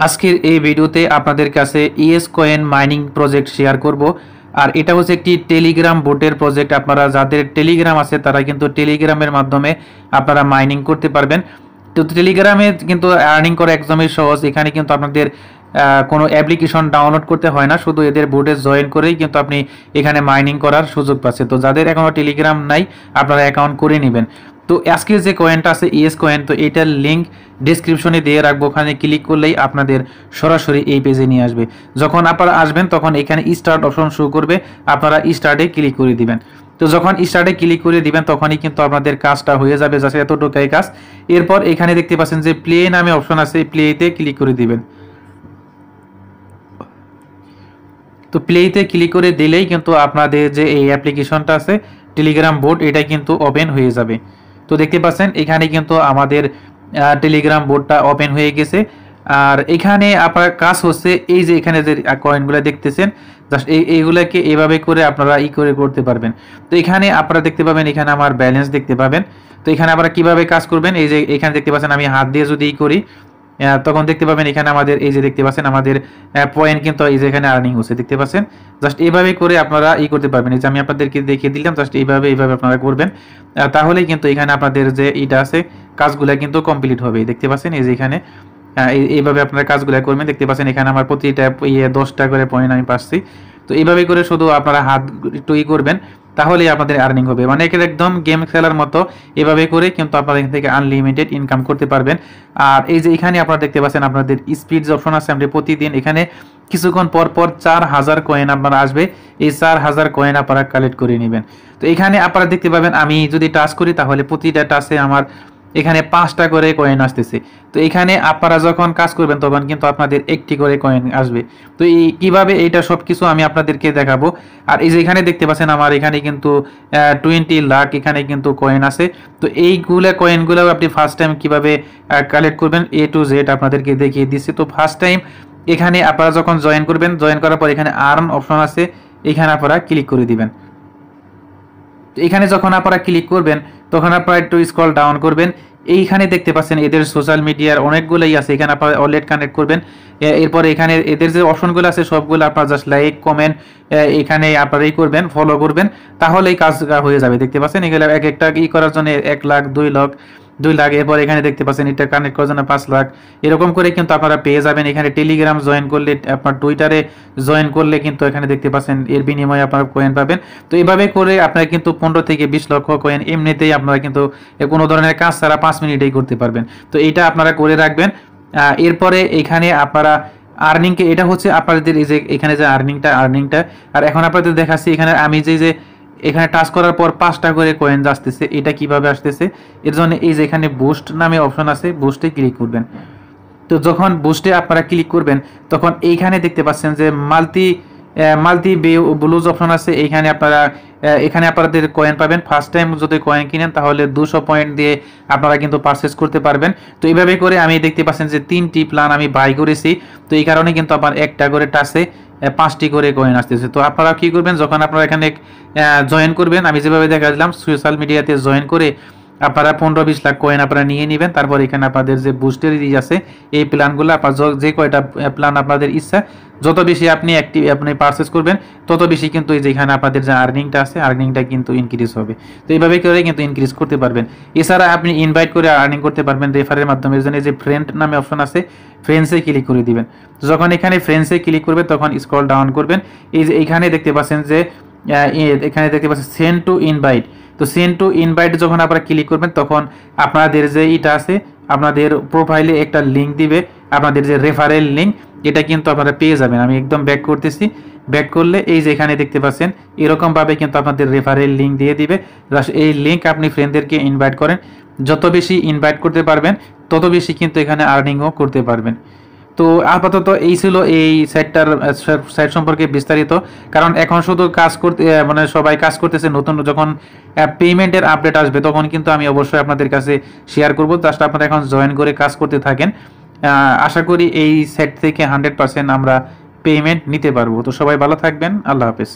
আজকের এই ভিডিওতে আপনাদের কাছে ES coin mining project share করব। আর এটা হচ্ছে একটি টেলিগ্রাম বোটের প্রজেক্ট। আপনারা যাদের টেলিগ্রাম আছে তারা কিন্তু টেলিগ্রামের মাধ্যমে আপনারা মাইনিং করতে পারবেন। তো টেলিগ্রামে কিন্তু আর্নিং করা একদমই সহজ। এখানে কিন্তু আপনাদের কোনো অ্যাপ্লিকেশন ডাউনলোড করতে হয় না, শুধু এদের বোর্ডে জয়েন করেই কিন্তু আপনি এখানে মাইনিং করার সুযোগ পাচ্ছেন। তো যাদের এখনও টেলিগ্রাম নাই আপনারা অ্যাকাউন্ট করে নেবেন। তো আজকের যে কয়েনটা আছে ইএস কয়েন, তো এটার লিঙ্ক ডেসক্রিপশনে দিয়ে রাখবো। ওখানে ক্লিক করলেই আপনাদের সরাসরি এই পেজে নিয়ে আসবে। যখন আপনারা আসবেন তখন এখানে স্টার্ট অপশন শো করবে, আপনারা স্টার্টে ক্লিক করে দিবেন। তো যখন স্টার্টে ক্লিক করে দিবেন তখনই কিন্তু আপনাদের কাজটা হয়ে যাবে, জাস্ট এতটুকুই কাজ। এরপর এখানে দেখতে পাচ্ছেন যে প্লে নামে অপশন আছে, প্লেতে ক্লিক করে দিবেন। তো প্লেতে ক্লিক করে দিলেই কিন্তু আপনাদের যে এই অ্যাপ্লিকেশনটা আছে টেলিগ্রাম বোট, এটা কিন্তু ওপেন হয়ে যাবে। তো দেখতে পাচ্ছেন এখানে কিন্তু আমাদের টেলিগ্রাম বোর্ডটা ওপেন হয়ে গেছে। আর এখানে আপনার কাজ হচ্ছে এই যে এখানে যে কয়েনগুলো দেখতেছেন, জাস্ট এইগুলোকে এভাবে করে আপনারা করতে পারবেন। তো এখানে আপনারা দেখতে পাবেন, এখানে আমার ব্যালেন্স দেখতে পাবেন। তো এখানে আপনারা কিভাবে কাজ করবেন, এই যে এখানে দেখতে পাচ্ছেন আমি হাত দিয়ে যদি করি তখন দেখতে পাবেন এখানে আমাদের এই যে দেখতে পাচ্ছেন আমাদের পয়েন্ট কিন্তু এই যে এখানে আর্নিং হচ্ছে, দেখতে পাচ্ছেন। জাস্ট এইভাবে করে আপনারা করতে পারবেন। এই যে আমি আপনাদেরকে দেখিয়ে দিলাম, জাস্ট এইভাবে আপনারা করবেন, তাহলেই কিন্তু এখানে আপনাদের যে এটা আছে কাজগুলো কিন্তু কমপ্লিট হবে। দেখতে পাচ্ছেন এই যে এখানে এইভাবে আপনারা কাজগুলো করবেন। দেখতে পাচ্ছেন এখানে আমার প্রতিটা 10টা করে পয়েন্ট আমি পাচ্ছি। তো এইভাবে করে শুধু আপনারা হাত একটু করবেন, তাহলেই আপনাদের আর্নিং হবে। মানে একদম গেম খেলার মতো এভাবে করে কিন্তু আপনারা এখান থেকে আনলিমিটেড ইনকাম করতে পারবেন। আর এই যে এখানে আপনারা দেখতে পাচ্ছেন আপনাদের স্পিড যে অপশন আছে, আপনি প্রতিদিন এখানে কিছুক্ষণ পর পর 4000 কয়েন আপনারা আসবে। এই 4000 কয়েন আপনারা কালেক্ট করে নেবেন। তো এখানে আপনারা দেখতে পাবেন আমি যদি টাচ করি তাহলে প্রতিটা টাচে আমার এখানে 5টা করে কয়েন আসতেছে। তো এখানে আপনারা যখন কাজ করবেন তখন কিন্তু আপনাদের একটি করে কয়েন আসবে। তো এই কিভাবে এইটা সব কিছু আমি আপনাদেরকে দেখাবো। আর এই যে এখানে দেখতে পাচ্ছেন আমার এখানে কিন্তু 20 লাখ এখানে কিন্তু কয়েন আছে। তো এইগুলো কয়েনগুলো আপনি ফার্স্ট টাইম কিভাবে কালেক্ট করবেন A to Z আপনাদেরকে দেখিয়ে দিচ্ছি। তো ফার্স্ট টাইম এখানে আপনারা যখন জয়েন করবেন, জয়েন করার পর এখানে আর্ন অপশন আছে, এখানে আপনারা ক্লিক করে দিবেন। এখানে যখন আপনারা ক্লিক করবেন তখন আপনারা একটু স্ক্রল ডাউন করবেন। এইখানে দেখতে পাচ্ছেন এদের সোশ্যাল মিডিয়ার অনেকগুলোই আছে, এখানে আপনারা অলরেডি কানেক্ট করবেন। এরপর এখানে এদের যে অপশনগুলো আছে সবগুলো আপনারা জাস্ট লাইক কমেন্ট এখানে আপনারা করবেন, ফলো করবেন, তাহলেই কাজ হয়ে যাবে। দেখতে পাচ্ছেন এগুলো এক একটা করার জন্য 1 লাখ 2 লাখ, এরপর এখানে দেখতে পাচ্ছেন এটা কানেক্ট করার জন্য 5 লাখ, এরকম করে কিন্তু আপনারা পেয়ে যাবেন। এখানে টেলিগ্রাম জয়েন করলে, আপনার টুইটারে জয়েন করলে কিন্তু এখানে দেখতে পাচ্ছেন এর বিনিময়ে আপনারা কয়েন পাবেন। তো এইভাবে করে আপনারা কিন্তু 15 থেকে 20 লক্ষ কয়েন এমনিতেই আপনারা কিন্তু কোনো ধরনের কাজ ছাড়া 5 মিনিটেই করতে পারবেন। তো এইটা আপনারা করে রাখবেন। এরপরে এখানে আপনারা আর্নিংকে, এটা হচ্ছে আপনাদের এই যে এখানে যে আর্নিংটা। আর এখন আপনাদের দেখাচ্ছি এখানে আমি যে এখানে টাচ করার পর 5টা করে কয়েন আসতেছে। এটা কিভাবে আসতেছে, এর জন্য এই যে এখানে বুস্ট নামে অপশন আছে, বুস্টে ক্লিক করবেন। তো যখন বুস্টে আপনারা ক্লিক করবেন তখন এইখানে দেখতে পাচ্ছেন যে মাল্টি ব্লুজ অপশন আছে। এখানে আপনাদের কয়েন পাবেন। ফার্স্ট টাইম যদি কয়েন কিনেন তাহলে 200 পয়েন্ট দিয়ে আপনারা কিন্তু পারচেস করতে পারবেন। তো এইভাবে করে আমি দেখতে পাচ্ছেন যে 3টি প্ল্যান আমি বাই করেছি। তো এই কারণে কিন্তু আপনার একটা করে টাচে 5টি করে কয়েন আসতেছে। তো আপনারা কি করবেন, যখন আপনারা এখানে জয়েন করবেন, আমি যেভাবে দেখা দিলাম সোশ্যাল মিডিয়াতে জয়েন করে আপনারা 15-20 লাখ কয়েন আপনারা নিয়ে নেবেন। তারপর এখানে আপনাদের যে বুস্টের আছে এই প্ল্যানগুলো, আপনার যে কয়টা প্ল্যান আপনাদের ইচ্ছা, যত বেশি আপনি পারচেস করবেন তত বেশি কিন্তু এই যে এখানে আপনাদের যে আর্নিংটা আছে আর্নিংটা কিন্তু ইনক্রিজ হবে। তো এইভাবে করে কিন্তু ইনক্রিজ করতে পারবেন। এছাড়া আপনি ইনভাইট করে আর্নিং করতে পারবেন রেফারের মাধ্যমে। এর জন্য যে ফ্রেন্ড নামে অপশন আছে, ফ্রেন্ডসে ক্লিক করে দিবেন। যখন এখানে ফ্রেন্ডসে ক্লিক করবেন তখন স্ক্রল ডাউন করবেন। এই যে এখানে দেখতে পাচ্ছেন যে সেন্ড টু ইনভাইট। তো সেন্ড টু ইনভাইট যখন আপনারা ক্লিক করবেন তখন আপনাদের যে এটা আছে আপনাদের প্রোফাইলে একটা লিঙ্ক দিবে, আপনাদের যে রেফারেল লিঙ্ক, এটা কিন্তু আপনারা পেয়ে যাবেন। আমি একদম ব্যাক করতেছি। ব্যাক করলে এই যে এখানে দেখতে পাচ্ছেন এরকমভাবে কিন্তু আপনাদের রেফারেল লিঙ্ক দিয়ে দিবে। এই লিঙ্ক আপনি ফ্রেন্ডদেরকে ইনভাইট করেন, যত বেশি ইনভাইট করতে পারবেন তত বেশি কিন্তু এখানে আর্নিংও করতে পারবেন। তো আপাতত এই ছিল এই সাইট সম্পর্কে বিস্তারিত। কারণ এখন শুধু কাজ করতে মানে সবাই কাজ করতেছে, নতুন যখন পেমেন্টের আপডেট আসবে তখন কিন্তু আমি অবশ্যই আপনাদের কাছে শেয়ার করব। জাস্ট আপনারা এখন জয়েন করে কাজ করতে থাকেন। আশা করি এই সাইট থেকে 100% আমরা পেমেন্ট নিতে পারবো। তো সবাই ভালো থাকবেন, আল্লাহ হাফেজ।